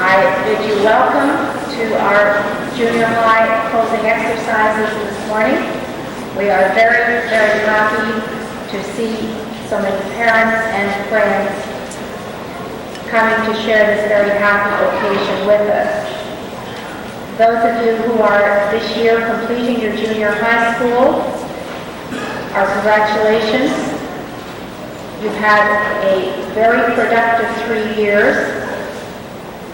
I bid you welcome to our junior high closing exercises this morning. We are very, very happy to see so many parents and friends coming to share this very happy occasion with us. Those of you who are this year completing your junior high school, our congratulations. You've had a very productive 3 years.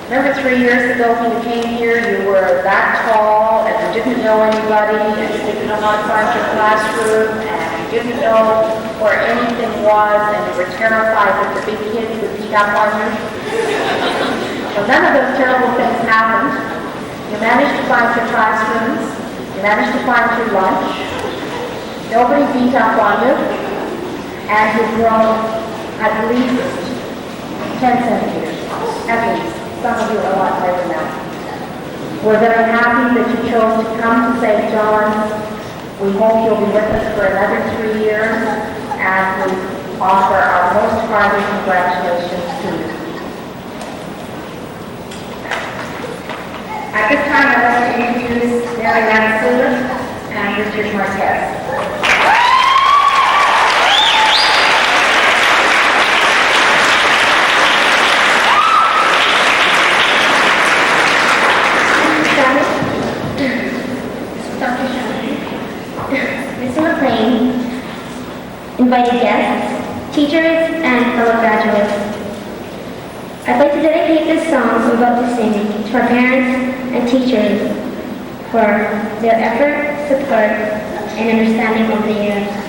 Remember 3 years ago when you came here, you were that tall and you didn't know anybody and you didn't know how to find your classroom and you didn't know where anything was and you were terrified that the big kids would beat up on you. So none of those terrible things happened. You managed to find your classrooms. You managed to find your lunch. Nobody beat up on you. And you've grown at least 10 centimeters. At least. Some of you are a lot more than that. We're very happy that you chose to come to St. John's. We hope you'll be with us for another 3 years, and we offer our most hearty congratulations to you. At this time, I'd like to introduce Mary Ann and Richard Marquez. Invited guests, teachers, and fellow graduates. I'd like to dedicate this song I'm about to sing to our parents and teachers for their effort, support, and understanding over the years.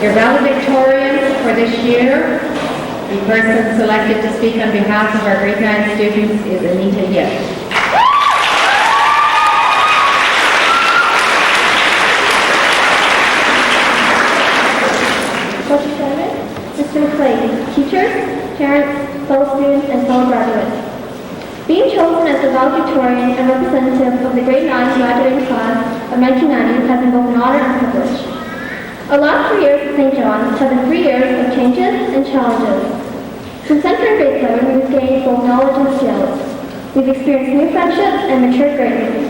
Your valedictorian for this year, the person selected to speak on behalf of our grade 9 students is Anita Yip. Mr. McClay, teachers, parents, fellow students, and fellow graduates. Being chosen as the valedictorian and representative of the grade 9 graduating class of 1990 has been both an honor and privilege. Our last 3 years at St. John's have been 3 years of changes and challenges. Since entering grade 7, we've gained both knowledge and skills. We've experienced new friendships and matured greatly.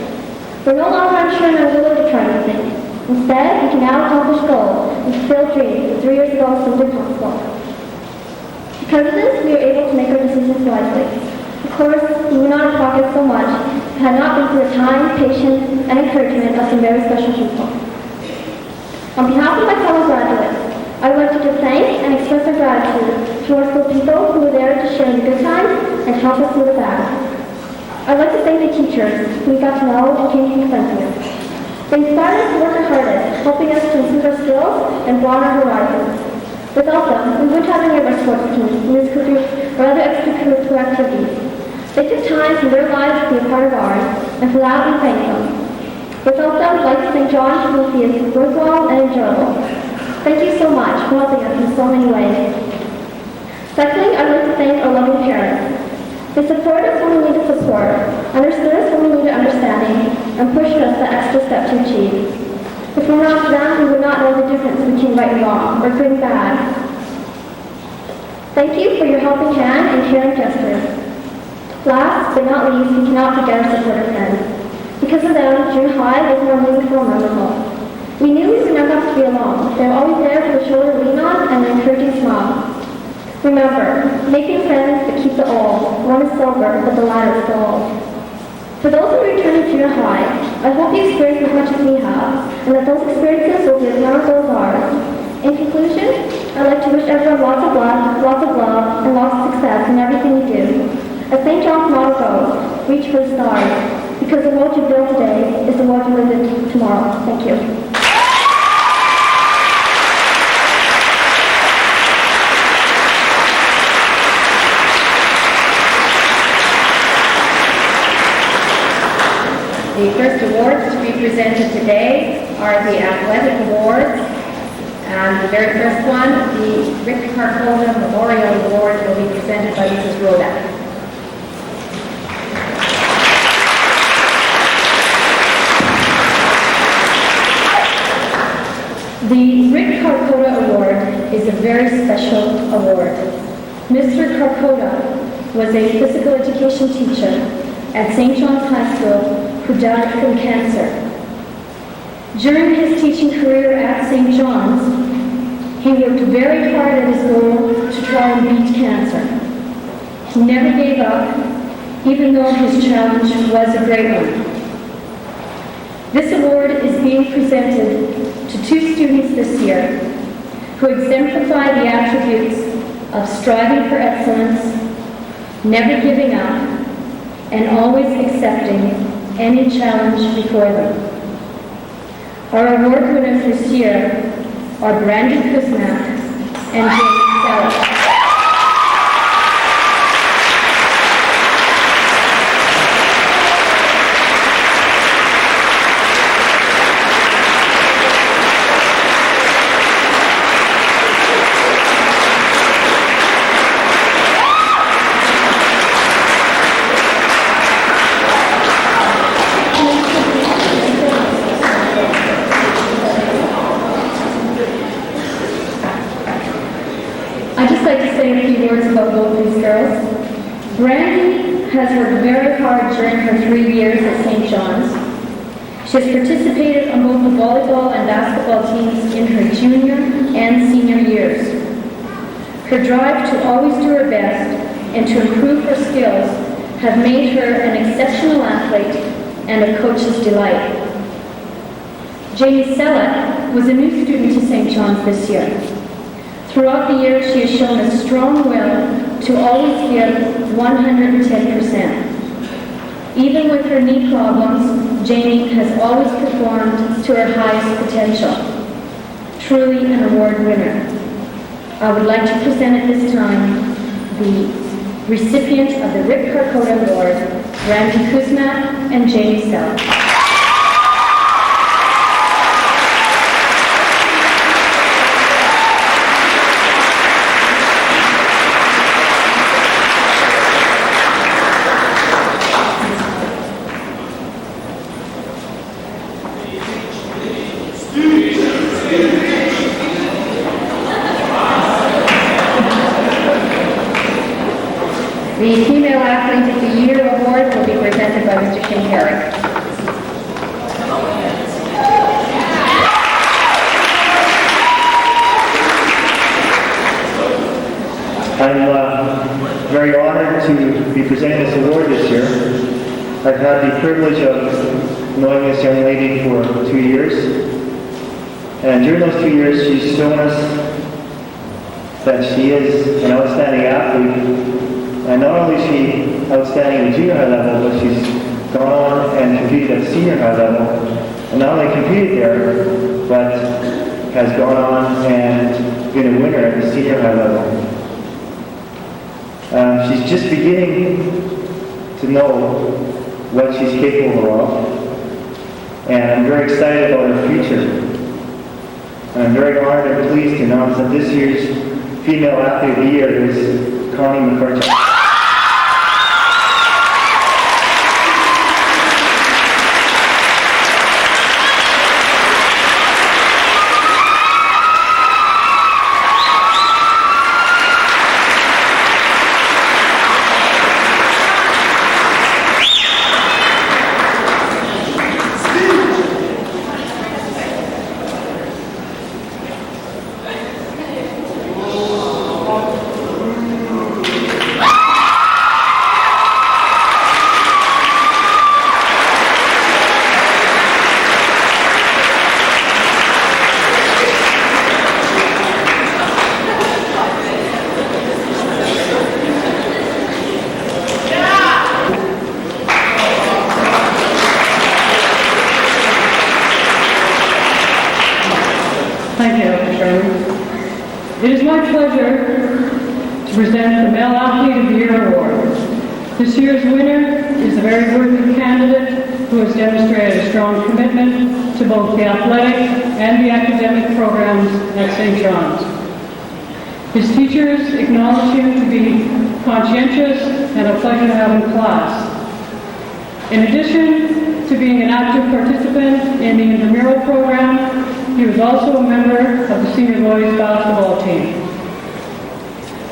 We're no longer unsure and unwilling to try new things. Instead, we can now accomplish goals and fulfill dreams that 3 years ago seemed impossible. Because of this, we are able to make our decisions wisely. Of course, we would not have progressed so much if it had not been for the time, patience, and encouragement of some very special people. On behalf of my fellow graduates, I would like to give thanks and express our gratitude to our school people who were there to share in the good times and help us through the bad. I'd like to thank the teachers who we got to know and came to be friends with. They inspired us to work our hardest, helping us to improve our skills and broaden our horizons. Without them, we wouldn't have any of our sports teams, musical groups, or other extracurricular activities. They took time from their lives to be a part of ours, and for that we thank them. Without them, Life at St. John's will be as worthwhile and enjoyable. Thank you so much for helping us in so many ways. Secondly, I'd like to thank our loving parents. They supported us when we needed support, understood us when we needed understanding, and pushed us the extra step to achieve. If we were not for them, we would not know the difference between right and wrong, or good and bad. Thank you for your helping hand and caring gestures. Last but not least, we cannot forget our supportive friends. Because of them, junior high was more meaningful and memorable. We knew we would never have to be alone. They were always there for a shoulder to lean on and an encouraging smile. Remember, making friends but keep the old. One is silver, but the latter is gold. For those who are returning to junior high, I hope you experience as much as we have, and that those experiences will be as memorable as ours. In conclusion, I'd like to wish everyone lots of luck, lots of love, and lots of success in everything you do. As St. John's motto goes, reach for the stars, because the world you build today is the world you live in tomorrow. Thank you. The first awards to be presented today are the athletic awards. And the very first one, the Rick Carcona Memorial Award, will be presented by Mrs. Rhoda. The Rick Carcona Award is a very special award. Mr. Carcona was a physical education teacher at St. John's High School who died from cancer. During his teaching career at St. John's, he worked very hard at his goal to try and beat cancer. He never gave up, even though his challenge was a great one. This award is being presented to 2 students this year who exemplify the attributes of striving for excellence, never giving up, and always accepting any challenge before them. Our award winners this year are Brandon Kuzmak and Jamie Sellers. About both these girls. Brandy has worked very hard during her 3 years at St. John's. She has participated on both the volleyball and basketball teams in her junior and senior years. Her drive to always do her best and to improve her skills have made her an exceptional athlete and a coach's delight. Jamie Sellett was a new student to St. John's this year. Throughout the year, she has shown a strong will to always give 110%. Even with her knee problems, Jamie has always performed to her highest potential. truly an award winner. I would like to present at this time the recipients of the Rick Karkoda Award, Randy Kuzma and Jamie Sell. The Female Athlete of the Year Award will be presented by Mr. Shinkarik. I'm very honored to be presenting this award this year. I've had the privilege of knowing this young lady for 2 years. And during those 2 years, she's shown us that she is an outstanding athlete. And not only is she outstanding at the junior high level, but she's gone on and competed at senior high level. And not only competed there, but has gone on and been a winner at the senior high level. She's just beginning to know what she's capable of. And I'm very excited about her future. And I'm very honored and pleased to announce that this year's Female Athlete of the Year is Connie McCarthy. Thank you, Dr. Sherman. It is my pleasure to present the Male Athlete of the Year Award. This year's winner is a very worthy candidate who has demonstrated a strong commitment to both the athletic and the academic programs at St. John's. His teachers acknowledge him to be conscientious and a pleasure to have in class. In addition to being an active participant in the intramural program, he was also a member of the senior boys basketball team.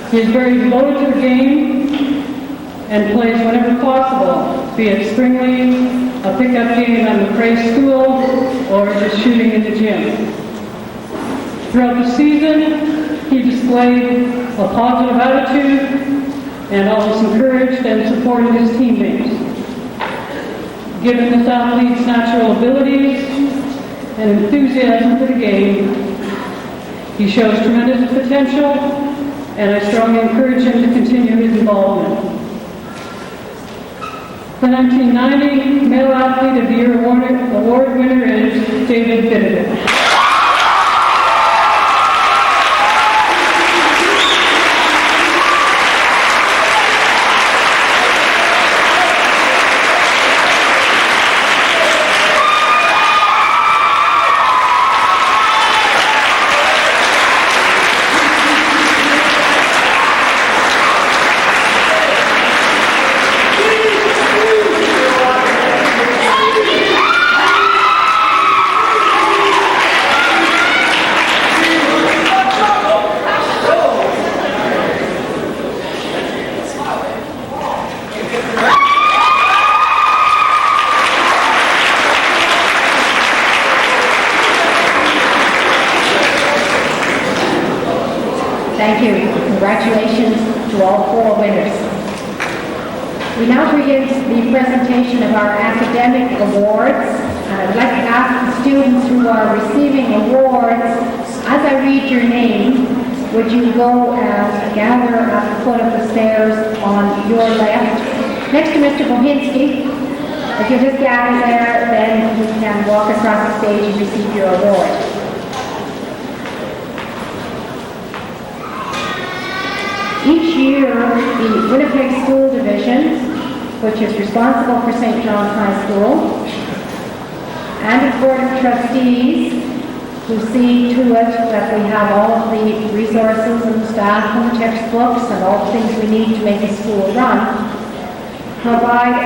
He is very devoted to the game and plays whenever possible, be it spring league, a pickup game at McRae School, or just shooting in the gym. Throughout the season, he displayed a positive attitude and always encouraged and supported his teammates. Given this athlete's natural abilities and enthusiasm for the game, he shows tremendous potential, and I strongly encourage him to continue his involvement. The 1990 Male Athlete of the Year award winner is David Benedict. Thank you. Congratulations to all 4 winners. We now begin the presentation of our academic awards. And I'd like to ask the students who are receiving awards, as I read your name, would you go and gather at the foot of the stairs on your left, next to Mr. Bohinski. If you just gather there, then you can walk across the stage and receive your award. Each year, the Winnipeg School Division, which is responsible for St. John's High School, and its Board of Trustees, who see to it that we have all of the resources and staff and textbooks and all the things we need to make a school run, provide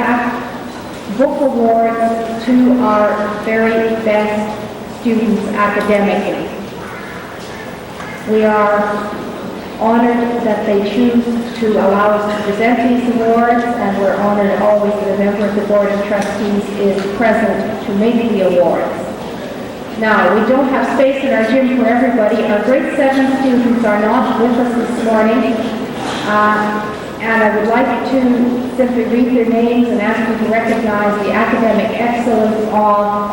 book awards to our very best students academically. We are honored that they choose to allow us to present these awards, and we're honored always that a member of the Board of Trustees is present to make the awards. Now, we don't have space in our gym for everybody. Our grade 7 students are not with us this morning, and I would like to simply read their names and ask you to recognize the academic excellence of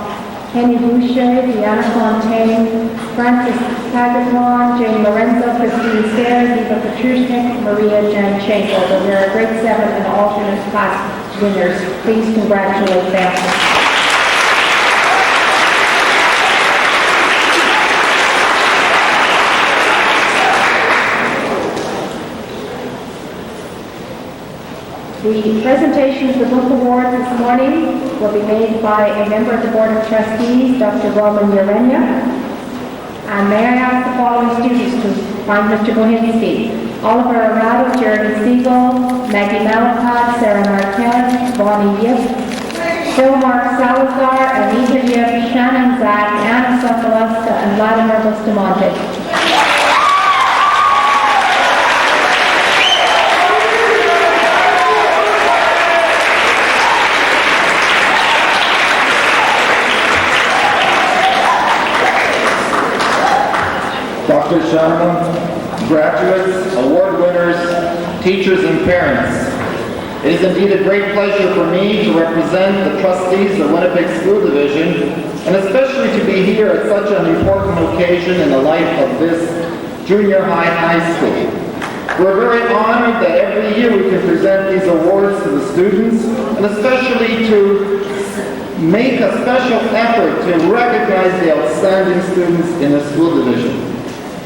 Kenny Boucher, Deanna Fontaine, Francis Pagaton, Jane Lorenzo, Christine Sayers, Eva Petrushnik, Maria Janchenko. They are grade 7 and alternate class winners. Please congratulate them. The presentation of the book awards this morning will be made by a member of the Board of Trustees, Dr. Roman Urenia. And may I ask the following students to find Mr. Bohinski: Oliver Arado, Jeremy Siegel, Maggie Malapad, Sarah Marquez, Bonnie Yip, Phil Mark Salazar, Anita Yip, Shannon Zach, Anna Sokoloska, and Vladimir Bustamante. Dr. Sharma, graduates, award winners, teachers, and parents. It is indeed a great pleasure for me to represent the trustees of Winnipeg School Division, and especially to be here at such an important occasion in the life of this junior high school. We're very honored that every year we can present these awards to the students, and especially to make a special effort to recognize the outstanding students in the school division.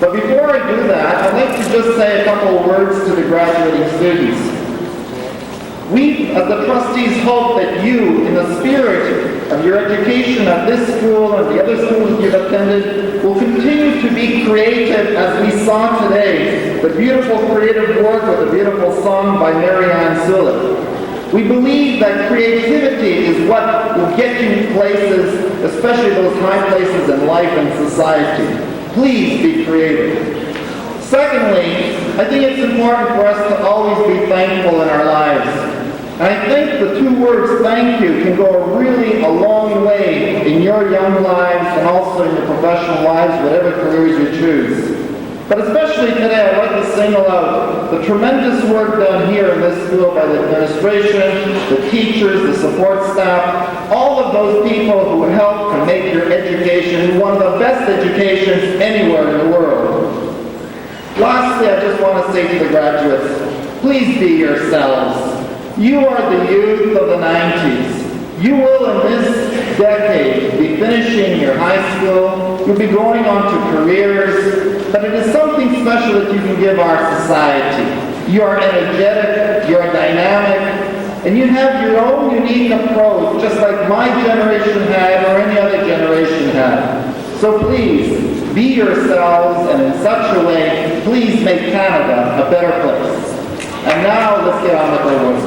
But before I do that, I'd like to just say a couple of words to the graduating students. We, as the trustees, hope that you, in the spirit of your education at this school and the other schools you've attended, will continue to be creative, as we saw today, the beautiful creative work with a beautiful song by Mary Ann Sullivan. We believe that creativity is what will get you places, especially those high places in life and society. Please be creative. Secondly, I think it's important for us to always be thankful in our lives. And I think the two words thank you can go really a long way in your young lives and also in your professional lives, whatever careers you choose. But especially today, I'd like to single out the tremendous work done here in this school by the administration, the teachers, the support staff, all of those people who help to make your education one of the best educations anywhere in the world. Lastly, I just want to say to the graduates, please be yourselves. You are the youth of the 90s. You will, in this decade, be finishing your high school. You'll be going on to careers, but it is something special that you can give our society. You are energetic, you are dynamic, and you have your own unique approach, just like my generation had or any other generation had. So please, be yourselves, and in such a way, please make Canada a better place. And now, let's get on with our work.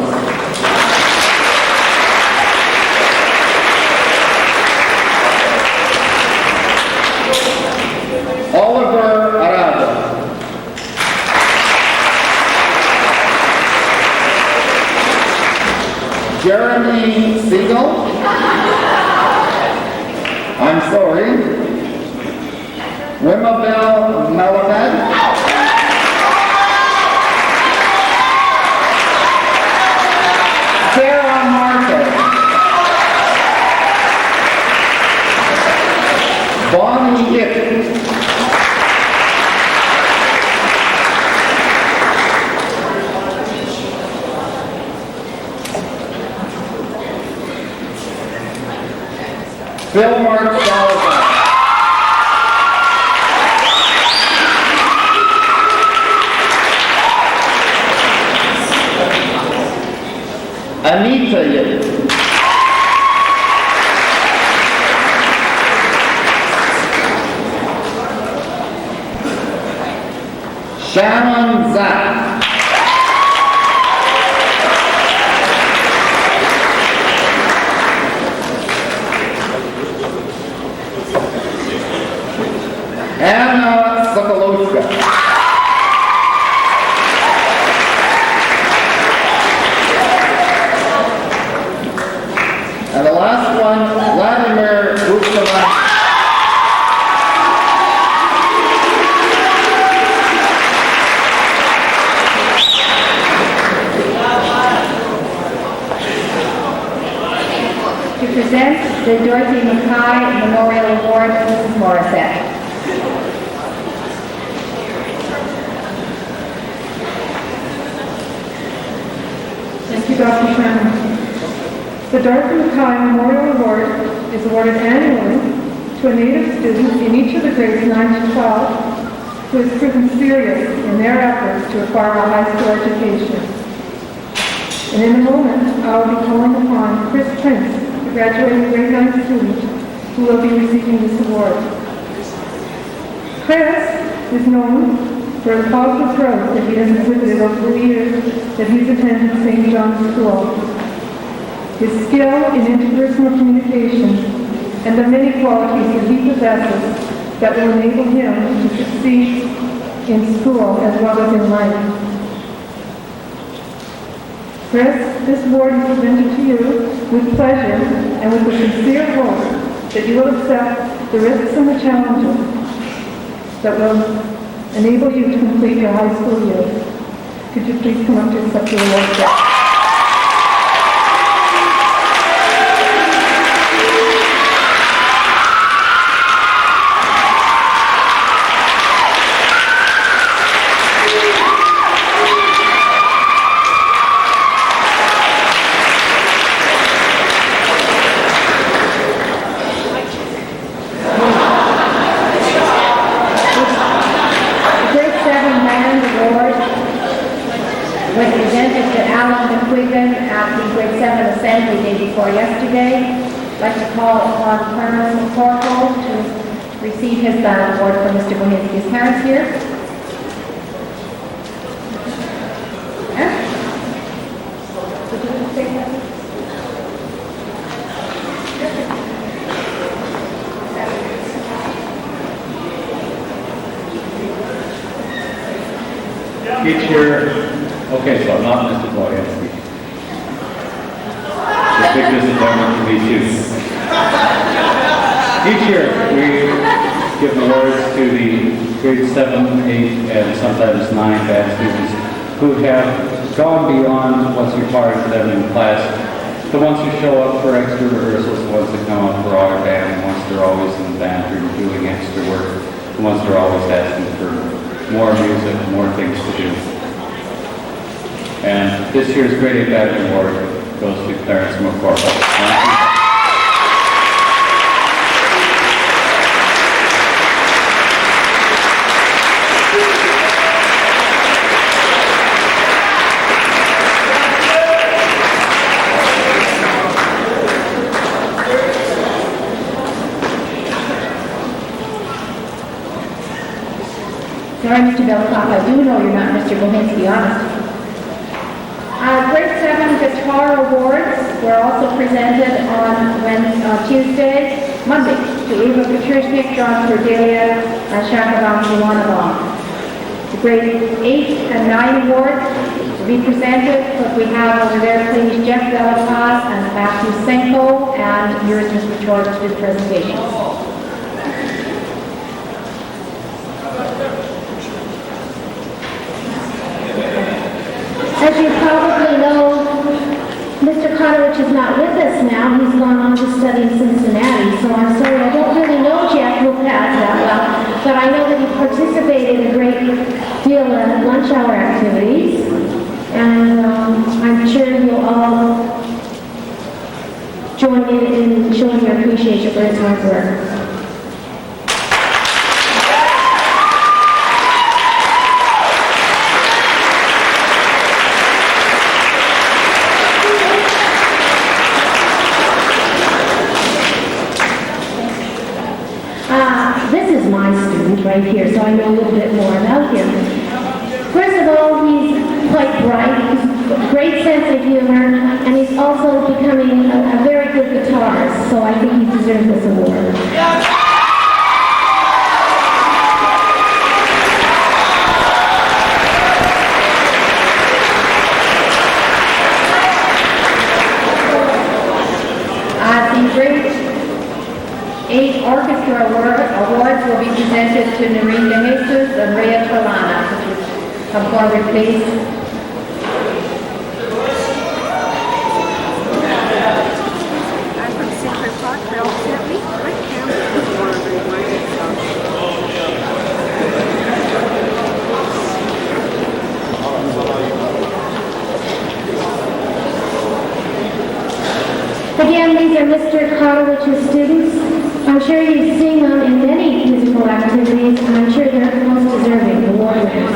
Oliver Arado. Jeremy Siegel. I'm sorry. Rimabel Malamed. Sarah Marquez. Bonnie Yip. Phil Mark Salazar. Anita Yip. Shannon Zack. Anna Sokolowska. And the last one, Vladimir Rustaman. To present the Dorothy Mackay Memorial Award, Mrs. Morissette. Thank you, Dr. Shannon. The Dorothy Mackay Memorial Award is awarded annually to a Native student in each of the grades 9 to 12 who has proven serious in their efforts to acquire a high school education. And in a moment, I will be calling upon Chris Prince, a graduating grade 9 student, who will be receiving this award. Chris is known for the positive growth that he has exhibited over the years that he's attended St. John's School. His skill in interpersonal communication and the many qualities that he possesses that will enable him to succeed in school as well as in life. Chris, this award is presented to you with pleasure and with the sincere hope that you will accept the risks and the challenges that will enable you to complete your high school years. Could you please come up to accept the award? Was presented to Alan McQuiggan at the grade 7 assembly day before yesterday. I'd like to call upon Colonel McCorkle to receive his award from Mr. Bohinski. His parents here? Teacher, okay, so I'm not Mr. Boyansky. It's a big disappointment to me too. Each year, we give awards to the grade 7, 8, and sometimes 9 band students who have gone beyond what's required of them in class. The ones who show up for extra rehearsals, the ones that come up for our band, the ones that are always in the band room doing extra work, the ones that are always asking for more music, more things to do. And this year's Grade 8 Band Award goes to Clarence McCorkle. Thank you. Sorry, Mr. Belkoff, I do know you're not Mr. Bohinski, honest. Grade 7 Guitar Awards were also presented on Monday, to Eva Petrushnik, John Cordelia, and Shakavam Iwanabong. The grade 8 and 9 awards to be presented, but we have over there, please, Jeff Belkoff and Matthew Senko, and yours, Mr. Choi, to do the presentation. As you probably know, Mr. Kotowich is not with us now. He's gone on to study in Cincinnati. So I'm sorry, I don't really know Jeff Lopez that well, but I know that he participated in a great deal of lunch hour activities. And I'm sure you'll all join in showing your appreciation for his hard work. humor, and he's also becoming a very good guitarist, so I think he deserves this award. The grade 8 orchestra awards will be presented to Noreen De Jesus and Rhea Trelana. Could you come forward, please? I'm from Secret Park, Bill sent me. My camera was one of the Again, these are Mr. Kotowich's students. I'm sure you've seen them in many musical activities, and I'm sure they're most deserving award winners.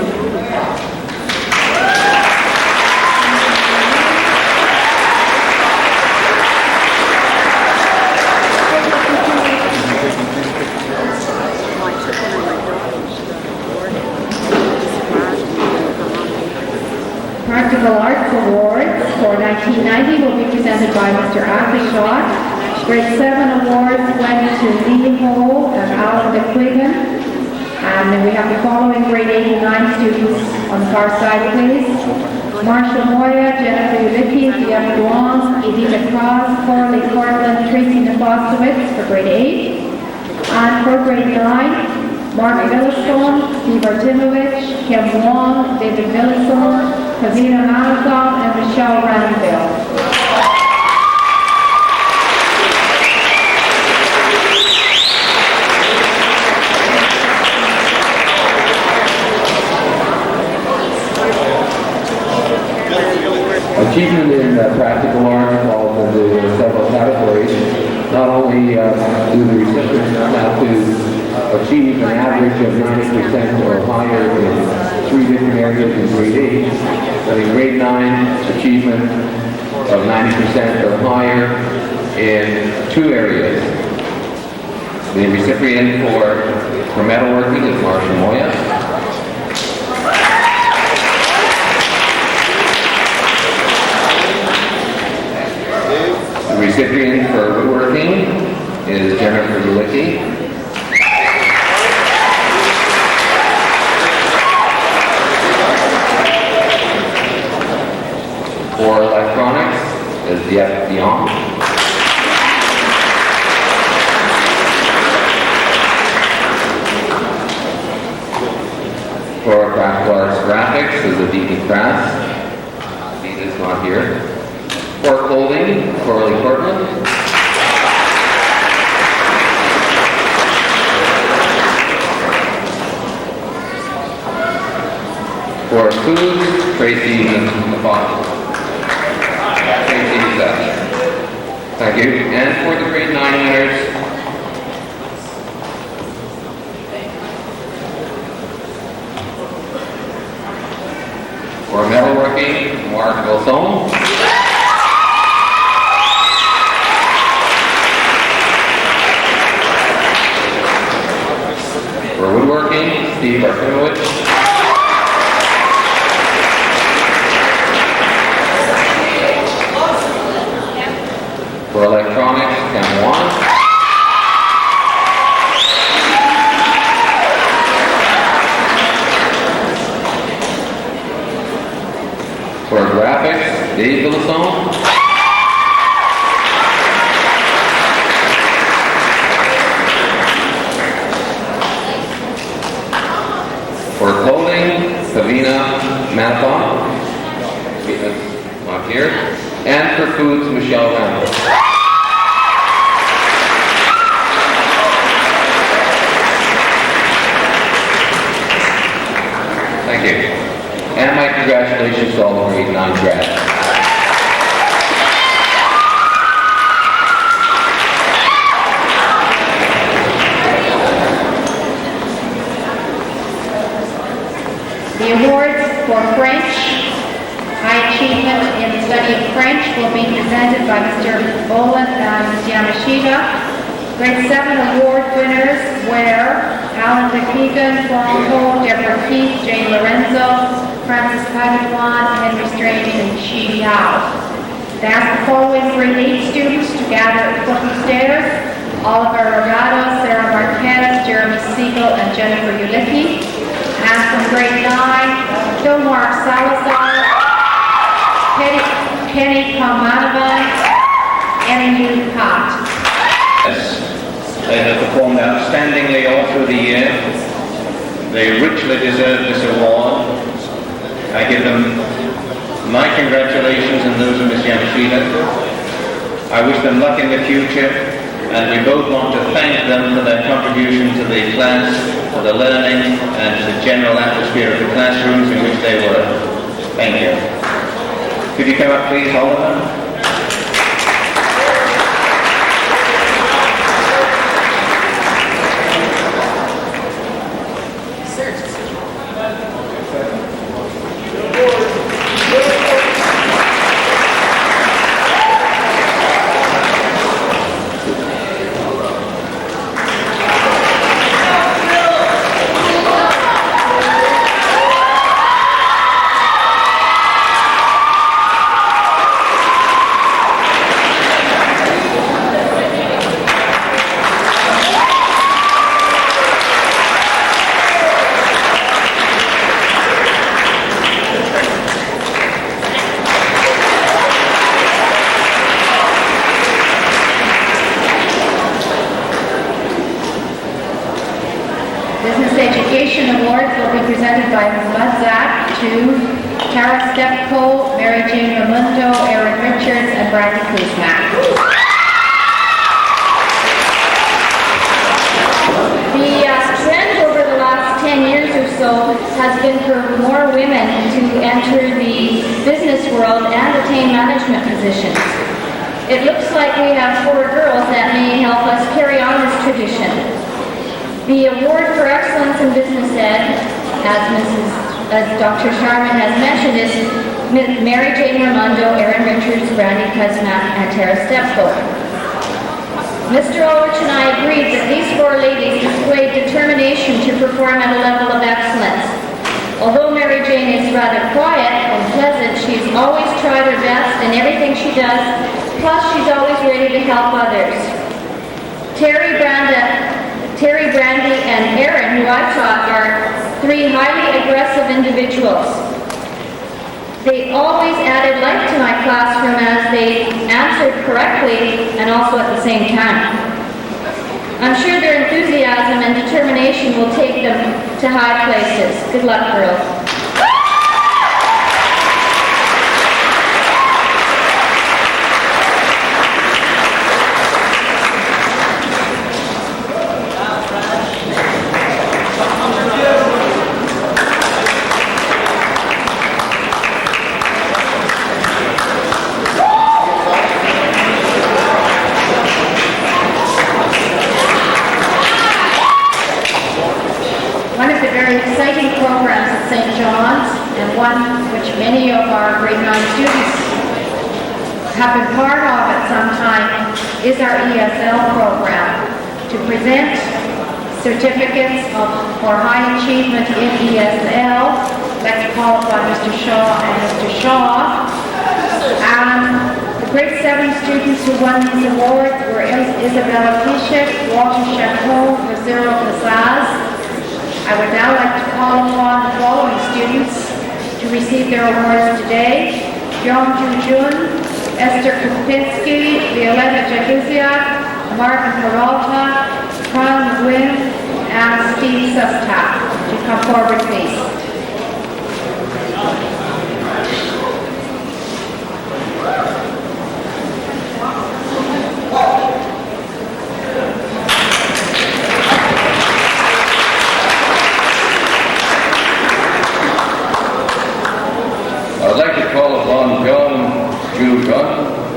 Practical Arts Awards for 1990 will be presented by Mr. Arthur Shaw. Grade 7 awards went to Lee Ho and Alan McQuiggan. And then we have the following grade 8 and 9 students on the far side, please. Marshall Moya, Jennifer Ulicki, Diana Duong, Edith Cross, Coralie Cortland, Tracy Nefostowitz for grade 8. And for grade 9, Mark Millistone, Steve Artimovich, Kim Wong, David Millistone, Kavina Malakoff, and Michelle Ranville. Achievement in practical arts falls into several categories. Not only do the recipients have to achieve an average of 90% or higher in 3 different areas in grade 8, but in grade 9, achievement of 90% or higher in 2 areas. The recipient for metalworking is Marshall Moya. The recipient for woodworking is Jennifer Ulicki. For electronics is Diep Dion. For Practical Arts Graphics is Aditi Kras. He is not here. For clothing, Coralie Cortland. For food, Tracy Nefostowitz. Tracy Seth. Thank you. And for the grade 9 winners, for metalworking, Mark Wilson. For woodworking, Steve Artimovich. For electronics, Ken Wan. For graphics, Dave Villasone. For clothing, Kavina Malakoff. Kavina's not here. And for foods, Michelle Randall. Thank you. And my congratulations to all the grade 9 grads. The awards for French, high achievement in the study of French will be presented by Mr. Boland and Ms. Yamashita. Grade 7 award winners were Alan McKeegan, Florence Cole, Deborah Keith, Jane Lorenzo, Francis Padawan, Henry Strange, and Chi Yao. To ask the following grade 8 students to gather at the foot of the stairs: Oliver Rogado, Sarah Marquez, Jeremy Siegel, and Jennifer Ulicki. And from grade 9, Kilmar Salazar, Penny Kalmanovan, and Yu Pat. They have performed outstandingly all through the year. They richly deserve this award. I give them my congratulations and those of Ms. Yamashita. I wish them luck in the future, and we both want to thank them for their contribution to the class, to the learning, and to the general atmosphere of the classrooms in which they work. Thank you. Could you come up, please, Oliver? Business Education Awards will be presented by Ms. Mudzak to Tara Stepko, Mary Jane Ramundo, Erin Richards, and Brandy Kuzmak. The trend over the last 10 years or so has been for more women to enter the business world and attain management positions. It looks like we have 4 girls that may help us carry on this tradition. The Award for Excellence in Business Ed, as Dr. Sharman has mentioned, is Mary Jane Ramundo, Erin Richards, Brandy Kuzmak, and Tara Stepko. Mr. Ulrich and I agreed that these 4 ladies displayed determination to perform at a level of excellence. Although Mary Jane is rather quiet and pleasant, she's always tried her best in everything she does, plus she's always ready to help others. Terry, Brandy, and Erin, who I've taught, are 3 highly aggressive individuals. They always added life to my classroom as they answered correctly and also at the same time. I'm sure their enthusiasm and determination will take them to high places. Good luck, girls. Exciting programs at St. John's, and one which many of our grade 9 students have been part of at some time, is our ESL program, to present certificates for high achievement in ESL. I'd like to call upon Mr. Shaw and Mr. Shaw. The grade 7 students who won these awards were Isabella Pishik, Walter Chateau, Rosero Casaz. I would now like to call upon the following students to receive their awards today: Yeonju Jun, Esther Kupinski, Violetta Jaguziak, Marvin Peralta, Kron Nguyen, and Steve Sustak. Would you come forward, please? I'd like to call upon Yeonju Jun,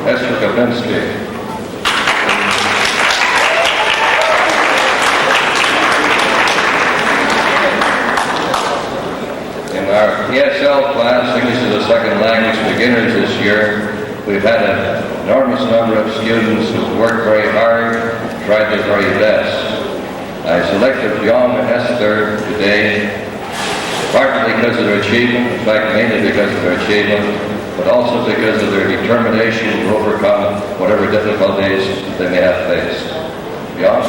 Esther Kupinski. In our ESL class, English as a Second Language beginners this year, we've had an enormous number of students who've worked very hard, tried their very best. I selected young Esther today, partly because of her achievement, in fact mainly because of her achievement, but also because of their determination to overcome whatever difficulties they may have faced. Beyond.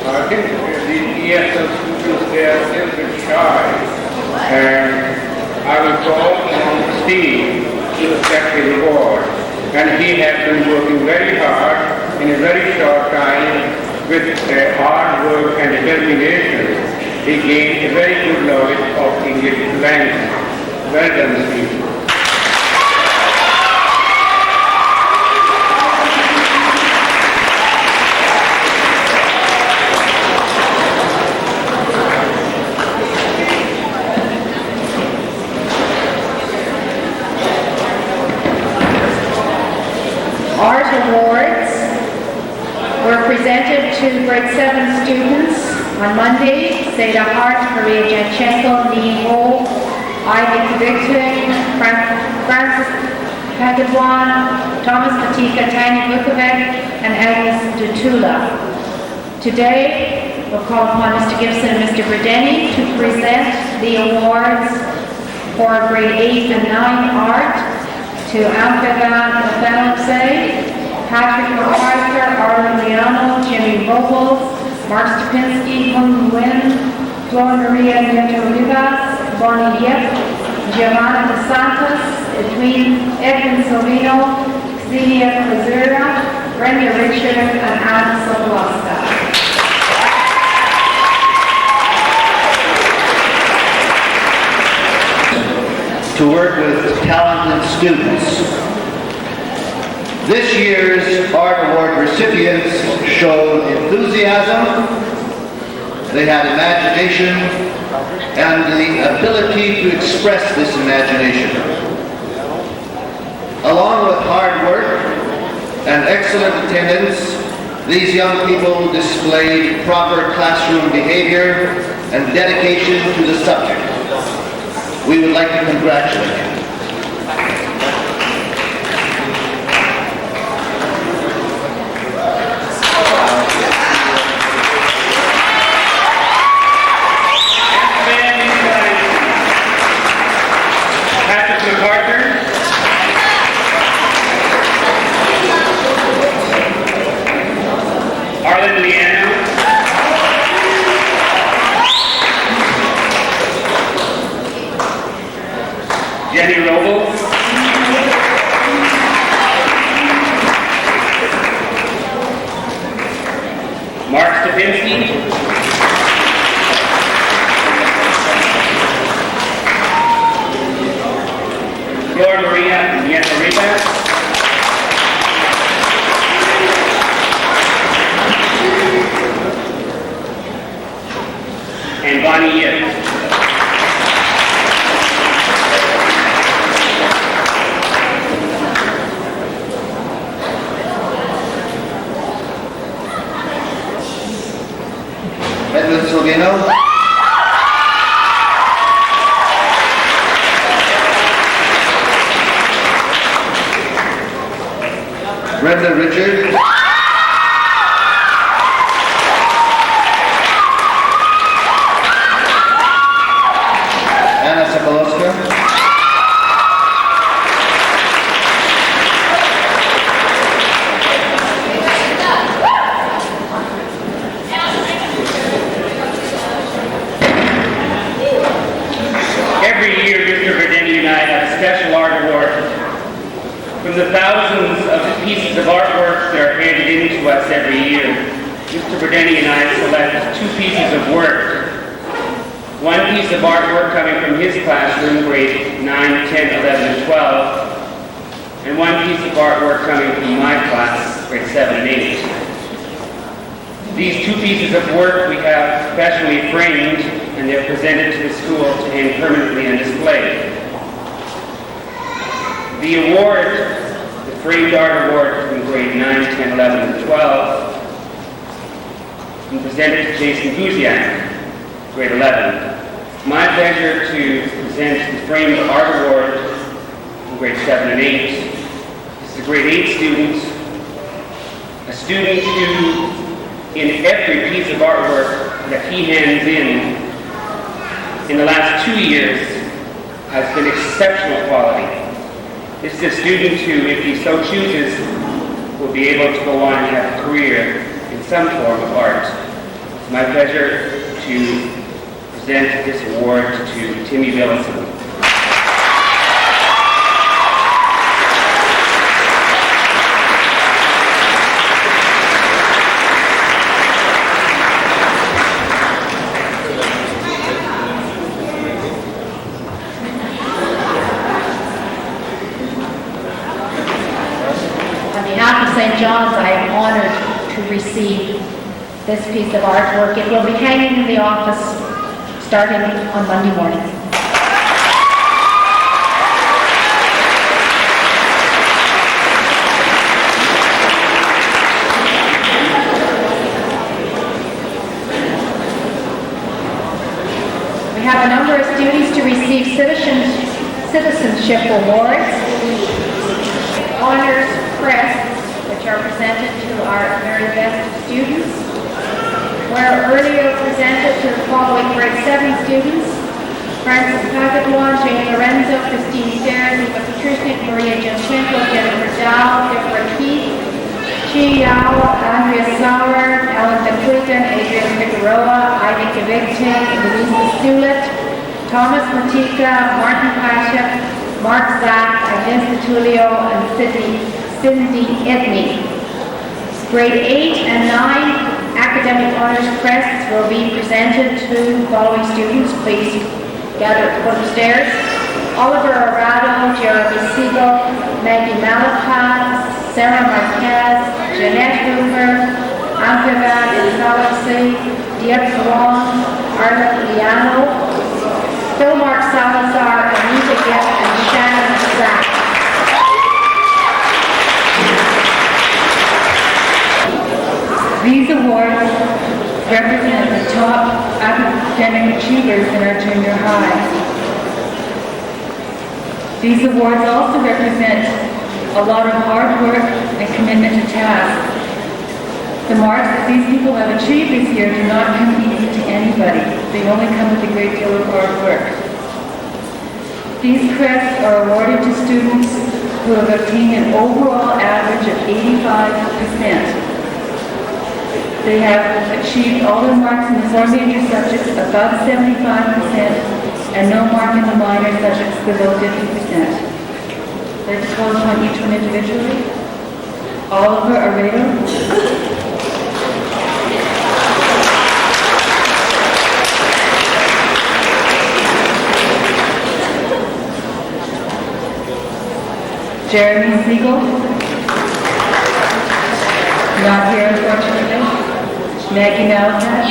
I think the ESL students there are a little bit shy, and I was called on Steve to accept the award, and he has been working very hard in a very short time with hard work and determination. He gained a very good knowledge of English language. Well done, Steve. Art awards were presented to grade 7 students on Monday. Seda Hart, Maria Janchenko, Lee Ho, Ivy Kavicton, Francis Pagadwan, Thomas Matika, Tanya Vukovic, and Agnes Dutula. Today, we'll call upon Mr. Gibson and Mr. Berdeni to present the awards for grade 8 and 9 art to Alphavan Phalanxe, Patrick MacArthur, Arlen Leano, Jimmy Robles, Mark Stupinski, Hung Nguyen, Flor Maria Nieto Rivas, Bonnie Yip, Giovanna De Santos, Edwin Silvino, Xenia Kazura, Brenda Richard, and Anna Sokolowska. To work with talented students. This year's Art Award recipients showed enthusiasm, they had imagination, and the ability to express this imagination. Along with hard work and excellent attendance, these young people displayed proper classroom behavior and dedication to the subject. We would like to congratulate you. Patrick MacArthur, Arlen Leano, Jenny Robles, Mark Stupinski, Flor Maria Nieto Rivas, and Bonnie Yip. Edwin Silvino. Brenda Richard. Anna Sokolowska. Every year, Mr. Berdeni and I have a special art award. From the thousands of pieces of artwork that are handed in to us every year, Mr. Berdeni and I select 2 pieces of work. One piece of artwork coming from his classroom, grade 9, 10, 11, and 12, and one piece of artwork coming from my class, grade 7 and 8. These 2 pieces of work we have professionally framed, and they're presented to the school to hang permanently on display. The award, the Framed Art Award from grade 9, 10, 11, and 12, and presented to Jason Buziak, grade 11. It's my pleasure to present the Framed Art Award for grade 7 and 8. This is a grade 8 student, a student who, in every piece of artwork that he hands in the last 2 years, has been exceptional quality. This is a student who, if he so chooses, will be able to go on and have a career in some form of art. It's my pleasure to present this award to Timmy Billison. On behalf of St. John's, I am honored to receive this piece of artwork. It will be hanging in the office starting on Monday morning. We have a number of students to receive citizenship awards, honors crests, which are presented to our very best students, were earlier presented to the following grade 7 students: Francis Pagaduan, Jane Lorenzo, Christine Stairs, Eva Petrushnik, Maria Janchenko, Jennifer Dow, Deborah Keith, Chi Yao, Andrea Sauer, Alan DeQuigan, Adrian Figueroa, Ida Kavictin, Louisa Stewart, Thomas Matika, Martin Pasha, Mark Zach, Agnes Tulio, and Cindy Edney. Grade 8 and 9 academic honors crests will be presented to the following students. Please gather at the foot of the stairs: Oliver Arado, Jeremy Siegel, Maggie Malapat, Sarah Marquez, Jeanette Hoover, Ampivan Insalasi, Diep Wong, Arlen Liano, Phil Mark Salazar, Anita Gift, and Shannon Zach. These awards represent the top academic achievers in our junior high. These awards also represent a lot of hard work and commitment to task. The marks that these people have achieved this year do not come easy to anybody. They only come with a great deal of hard work. These crests are awarded to students who have obtained an overall average of 85%. They have achieved all their marks in the 4 major subjects above 75% and no mark in the minor subjects below 50%. Let's call upon each one individually. Oliver Aredo. Jeremy Siegel. Not here, unfortunately. Maggie Malapat.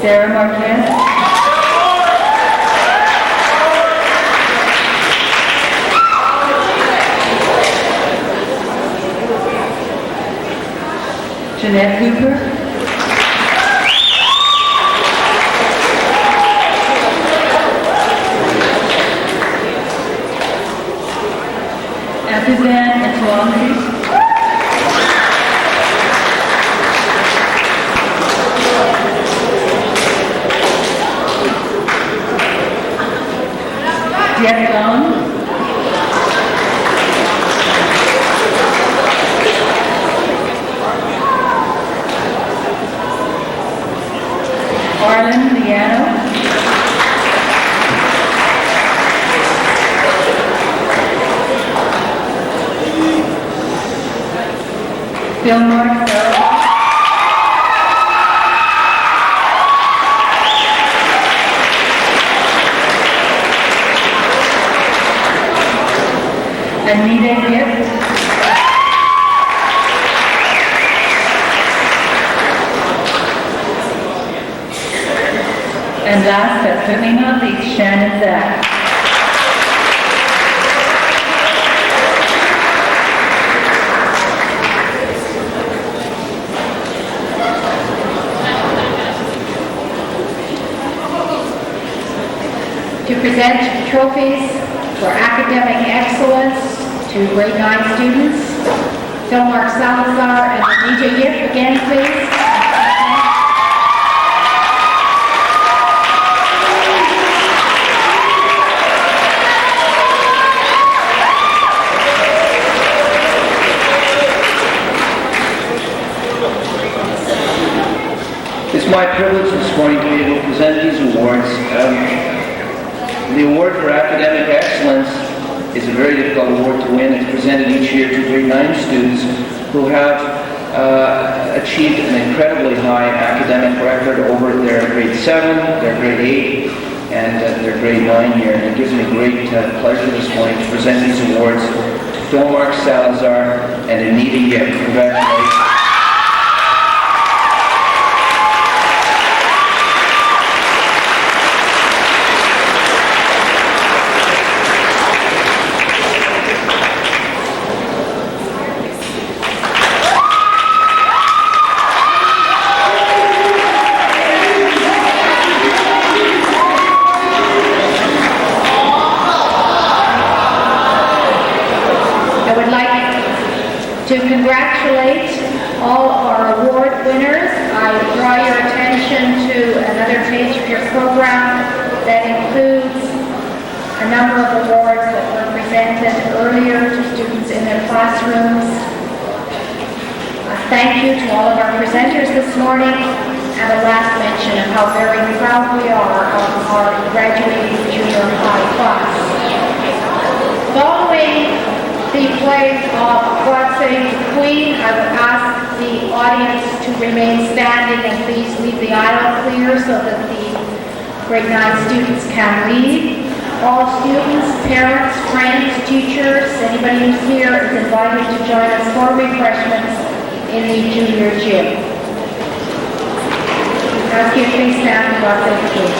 Sarah Marquez. Jeanette Hooper. Suzanne and Tuanzi. Jeff Bone. Arlen Liano. Phil Mark Sarah. Anita Gibbs. And last but certainly not least, Shannon Zach. present trophies for academic excellence to grade 9 students. Philmark Salazar and Anita Yip again, please. It's my privilege this morning to be able to present these awards. The award for academic excellence is a very difficult award to win. It's presented each year to grade 9 students who have achieved an incredibly high academic record over their grade 7, their grade 8, and their grade 9 year. And it gives me great pleasure this morning to present these awards to Philmark Salazar and Anita Yip. Congratulations. To congratulate all of our award winners, I draw your attention to another page of your program that includes a number of awards that were presented earlier to students in their classrooms. Thank you to all of our presenters this morning, and a last mention of how very proud we are of our graduating junior high class. Following the playing of God Save the Queen, I would ask the audience to remain standing and please leave the aisle clear so that the grade 9 students can leave. All students, parents, friends, teachers, anybody who's here is invited to join us for refreshments in the junior gym. Ask you to please stand for God Save the Queen.